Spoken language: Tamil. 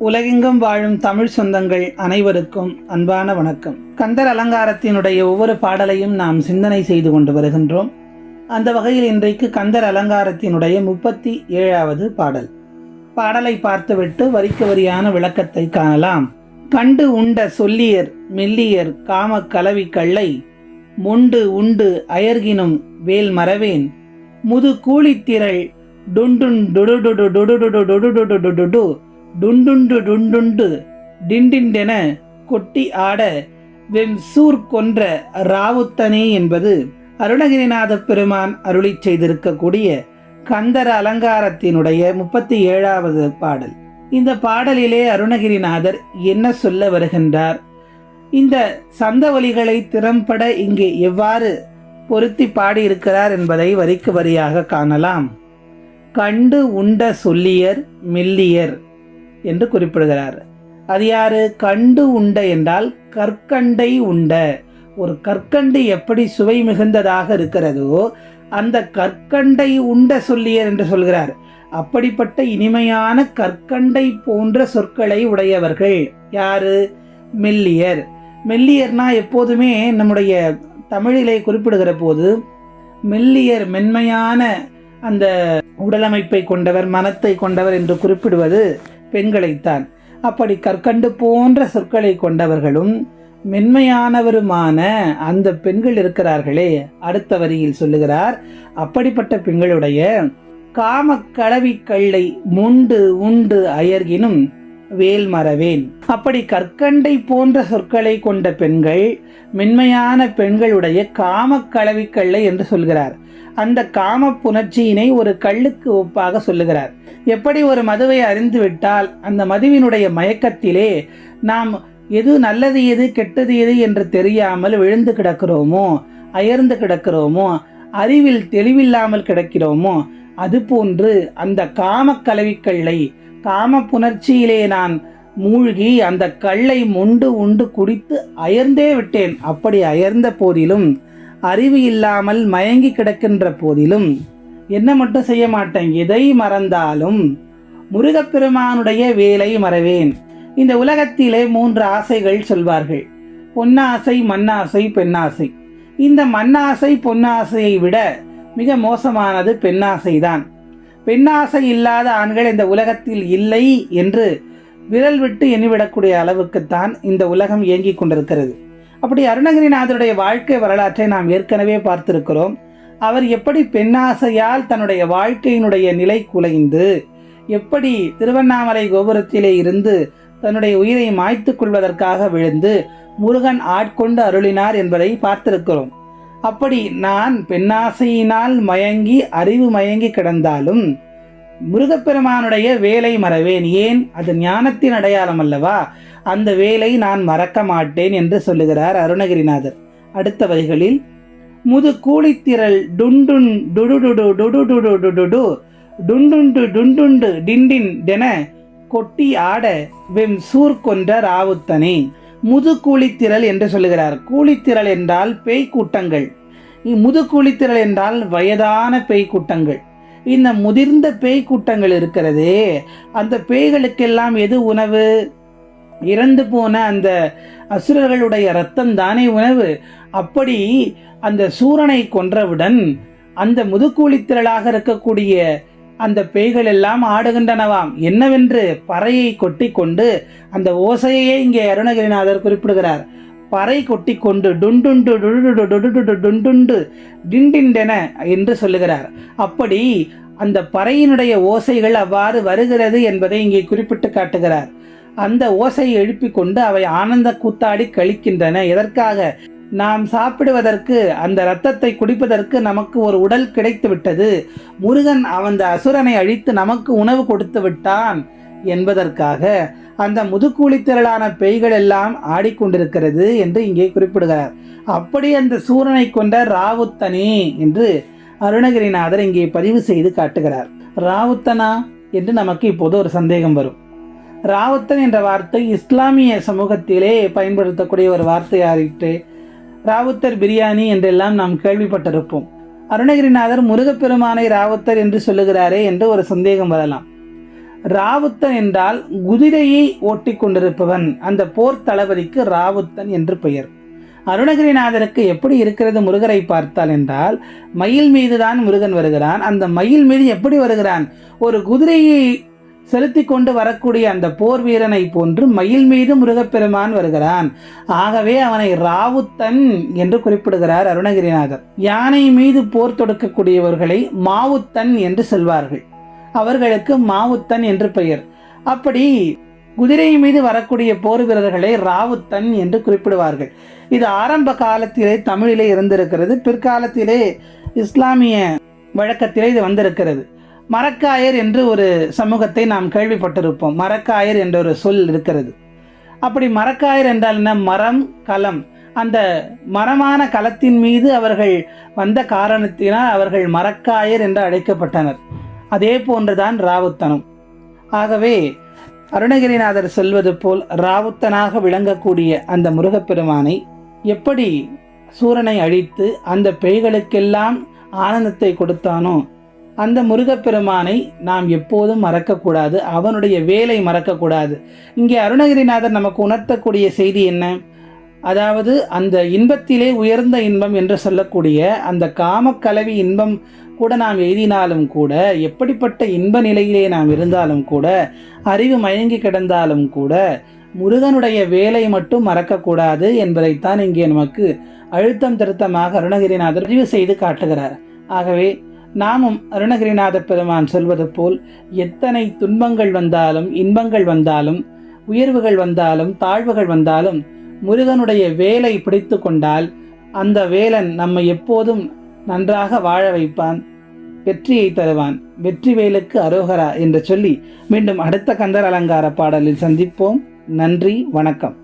உலகெங்கும் வாழும் தமிழ் சொந்தங்கள் அனைவருக்கும் அன்பான வணக்கம். கந்தர் அலங்காரத்தினுடைய ஒவ்வொரு பாடலையும் நாம் சிந்தனை செய்து கொண்டு வருகின்றோம். அந்த வகையில் இன்றைக்கு கந்தர் அலங்காரத்தினுடைய 37வது பாடல். பாடலை பார்த்துவிட்டு வரிக்கு வரியான விளக்கத்தை காணலாம். கண்டு உண்ட சொல்லியர் மெல்லியர் காம கலவி கள்ளை மொண்டு உண்டு அயர்கினும் வேல் மறவேன் முது கூலித்திரள் டுண்டுன் டுடுடுடு டுடுடுடு டுடுடுடு டுண்டுண்டு டுண்டுண்டு டிண்டிண்டென கொட்டி ஆட வெம் சூர் கொன்ற ராவுத்தனே என்பது அருணகிரிநாத பெருமான் அருளி செய்திருக்கக்கூடிய கந்தர அலங்காரத்தினுடைய 37வது பாடல். இந்த பாடலிலே அருணகிரிநாதர் என்ன சொல்ல வருகின்றார், இந்த சந்தவலிகளை திறம்பட இங்கே எவ்வாறு பொருத்தி பாடியிருக்கிறார் என்பதை வரிக்கு வரியாக காணலாம். கண்டு உண்ட சொல்லியர் மெல்லியர் என்று குறிப்பிடுகிறார். அது யாரு? கண்டு உண்ட என்றால் கற்கண்டை உண்ட. ஒரு கற்கண்டு எப்படி சுவை மிகுந்ததாக இருக்கிறதோ அந்த கற்கண்டை உண்ட சொல்லியர் என்று சொல்கிறார். அப்படிப்பட்ட இனிமையான கற்கண்டை போன்ற சொற்களை உடையவர்கள் யாரு? மெல்லியர். மெல்லியர்னா எப்போதுமே நம்முடைய தமிழிலே குறிப்பிடுகிற போது மெல்லியர் மென்மையான அந்த உடலமைப்பை கொண்டவர், மனத்தை கொண்டவர் என்று குறிப்பிடுவது பெண்களைத்தான். அப்படி கற்கண்டு போன்ற சொற்களை கொண்டவர்களும் மென்மையானவருமான அந்த பெண்கள் இருக்கிறார்களே, அடுத்த வரியில் சொல்லுகிறார், அப்படிப்பட்ட பெண்களுடைய காம களவி கள்ளை முண்டு உண்டு அயர்கினும் வேல் மறவேன். அப்படி கற்கண்டை போன்ற சொற்களை கொண்ட பெண்கள், மென்மையான பெண்களுடைய காம களவி கள்ளை என்று சொல்கிறார். அந்த காம புணர்ச்சியினை ஒரு கல்லுக்கு ஒப்பாக சொல்லுகிறார். எப்படி ஒரு மதுவை அறிந்துவிட்டால் அந்த மதுவினுடைய மயக்கத்திலே நாம் எது நல்லது எது கெட்டது எது என்று தெரியாமல் விழுந்து கிடக்கிறோமோ, அயர்ந்து கிடக்கிறோமோ, அறிவில் தெளிவில்லாமல் கிடக்கிறோமோ, அதுபோன்று அந்த காம கலவிக்கல்லை காம புணர்ச்சியிலே நான் மூழ்கி அந்த கல்லை மொண்டு உண்டு குடித்து அயர்ந்தே விட்டேன். அப்படி அயர்ந்த போதிலும், அறிவு இல்லாமல் மயங்கி கிடக்கின்ற போதிலும் என்ன மட்டும் செய்ய மாட்டேன், எதை மறந்தாலும் முருகப்பெருமானுடைய வேலை மறவேன். இந்த உலகத்திலே 3 ஆசைகள் சொல்வார்கள். பொன்னாசை, மண்ணாசை, பெண்ணாசை. இந்த மண்ணாசை பொன்னாசையை விட மிக மோசமானது பெண்ணாசைதான். பெண்ணாசை இல்லாத ஆண்கள் இந்த உலகத்தில் இல்லை என்று விரல் விட்டு எண்ணிவிடக்கூடிய அளவுக்குத்தான் இந்த உலகம் இயங்கிக் கொண்டிருக்கிறது. அப்படி அருணகிரிநாதருடைய வாழ்க்கை வரலாற்றை நாம் ஏற்கனவே பார்த்திருக்கிறோம். அவர் எப்படி பெண்ணாசையால் தன்னுடைய வாழ்க்கையினுடைய நிலை குலைந்து எப்படி திருவண்ணாமலை கோபுரத்திலே இருந்து தன்னுடைய உயிரை மாய்த்துக் கொள்வதற்காக விழுந்து முருகன் ஆட்கொண்டு அருளினார் என்பதை பார்த்திருக்கிறோம். அப்படி நான் பெண்ணாசையினால் மயங்கி அறிவு மயங்கி கிடந்தாலும் முருகப்பெருமானுடைய வேலை மறவேன். ஏன்? அது ஞானத்தின் அடையாளம் அல்லவா? அந்த வேலை நான் மறக்க மாட்டேன் என்று சொல்லுகிறார் அருணகிரிநாதர். அடுத்த வரிகளில் முது கூலித்திரள் டுண்டுன் டுடுடுடு டுடுடுடு டுண்டுண்டு டுண்டுண்டு டிண்டின் டென கொட்டி ஆட வெம் சூர் கொன்ற ராவுத்தனே. முது கூலித்திரள் என்று சொல்லுகிறார். கூலித்திரள் என்றால் பேய் கூட்டங்கள். முது கூலித்திரள் என்றால் வயதான பேய் கூட்டங்கள். இந்த முதிர்ந்த பேய் கூட்டங்கள் இருக்கிறதே, அந்த பேய்களுக்கெல்லாம் எது உணவு? இறந்து போன அந்த அசுரர்களுடைய இரத்தம் தானே உணவு. அப்படி அந்த சூரனை கொன்றவுடன் அந்த முதுகூலித்திரளாக இருக்கக்கூடிய அந்த பேய்கள் எல்லாம் ஆடுகின்றனவாம். என்னவென்று பறையை கொட்டி கொண்டு, அந்த ஓசையே இங்கே அருணகிரிநாதர் குறிப்பிடுகிறார். பறை கொட்டி கொண்டு டுண்டுண்டு டுண்டுண்டு டிண்டிண்டென என்று சொல்லுகிறார். அப்படி அந்த பறையினுடைய ஓசைகள் அவ்வாறு வருகிறது என்பதை இங்கே குறிப்பிட்டு காட்டுகிறார். அந்த ஓசையை எழுப்பிக் கொண்டு அவை ஆனந்த கூத்தாடி கழிக்கின்றன. எதற்காக? நாம் சாப்பிடுவதற்கு, அந்த இரத்தத்தை குடிப்பதற்கு நமக்கு ஒரு உடல் கிடைத்து விட்டது. முருகன் அந்த அசுரனை அழித்து நமக்கு உணவு கொடுத்து விட்டான் என்பதற்காக அந்த முதுகூலித்திரளான பேய்கள் எல்லாம் ஆடிக்கொண்டிருக்கிறது என்று இங்கே குறிப்பிடுகிறார். அப்படி அந்த சூரனை கொண்ட ராவுத்தனே என்று அருணகிரிநாதர் இங்கே பதிவு செய்து காட்டுகிறார். ராவுத்தனா என்று நமக்கு இப்போது ஒரு சந்தேகம் வரும். ராவுத்தன் என்ற வார்த்தை இஸ்லாமிய சமூகத்திலே பயன்படுத்தக்கூடிய ஒரு வார்த்தையாகிட்டு ராவுத்தர் பிரியாணி என்றெல்லாம் நாம் ராவுத்தன் என்றால் குதிரையை ஓட்டி கொண்டிருப்பவன். அந்த போர் தளபதிக்கு ராவுத்தன் என்று பெயர். அருணகிரிநாதருக்கு எப்படி இருக்கிறது முருகரை பார்த்தால் என்றால், மயில் மீதுதான் முருகன் வருகிறான். அந்த மயில் மீது எப்படி வருகிறான்? ஒரு குதிரையை செலுத்தி கொண்டு வரக்கூடிய அந்த போர் வீரனை போன்று மயில் மீது முருகப்பெருமான் வருகிறான். ஆகவே அவனை ராவுத்தன் என்று குறிப்பிடுகிறார் அருணகிரிநாதர். யானை மீது போர் தொடுக்கக்கூடியவர்களை மாவுத்தன் என்று சொல்வார்கள். அவர்களுக்கு மாவுத்தன் என்று பெயர். அப்படி குதிரை மீது வரக்கூடிய போர் வீரர்களை ராவுத்தன் என்று குறிப்பிடுவார்கள். இது ஆரம்ப காலத்திலே தமிழிலே இருந்திருக்கிறது. பிற்காலத்திலே இஸ்லாமிய வழக்கத்திலே இது வந்திருக்கிறது. மரக்காயர் என்று ஒரு சமூகத்தை நாம் கேள்விப்பட்டிருப்போம். மரக்காயர் என்ற ஒரு சொல் இருக்கிறது. அப்படி மரக்காயர் என்றால் என்ன? மரம், களம். அந்த மரமான களத்தின் மீது அவர்கள் வந்த காரணத்தினால் அவர்கள் மரக்காயர் என்று அழைக்கப்பட்டனர். அதே போன்றுதான் ராவுத்தனும். ஆகவே அருணகிரிநாதர் சொல்வது போல் ராவுத்தனாக விளங்கக்கூடிய அந்த முருகப்பெருமானை எப்படி சூரனை அழித்து அந்த பேய்களுக்கெல்லாம் ஆனந்தத்தை கொடுத்தானோ, அந்த முருகப்பெருமானை நாம் எப்போதும் மறக்கக்கூடாது. அவனுடைய வேலை மறக்கக்கூடாது. இங்கே அருணகிரிநாதர் நமக்கு உணர்த்தக்கூடிய செய்தி என்ன? அதாவது அந்த இன்பத்திலே உயர்ந்த இன்பம் என்று சொல்லக்கூடிய அந்த காமக்கலவி இன்பம் கூட நாம் எய்தினாலும் கூட, எப்படிப்பட்ட இன்ப நிலையிலே நாம் இருந்தாலும் கூட, அறிவு மயங்கி கிடந்தாலும் கூட, முருகனுடைய வேலை மட்டும் மறக்கக்கூடாது என்பதைத்தான் இங்கே நமக்கு அழுத்தம் திருத்தமாக அருணகிரிநாதர் பதிவு செய்து காட்டுகிறார். ஆகவே நாமும் அருணகிரிநாத பெருமான் சொல்வது போல் எத்தனை துன்பங்கள் வந்தாலும், இன்பங்கள் வந்தாலும், உயர்வுகள் வந்தாலும், தாழ்வுகள் வந்தாலும் முருகனுடைய வேலை பிடித்து கொண்டால் அந்த வேலன் நம்மை எப்போதும் நன்றாக வாழ வைப்பான், வெற்றியை தருவான். வெற்றி வேலுக்கு அரோகரா என்று சொல்லி மீண்டும் அடுத்த கந்தர் அலங்கார பாடலில் சந்திப்போம். நன்றி, வணக்கம்.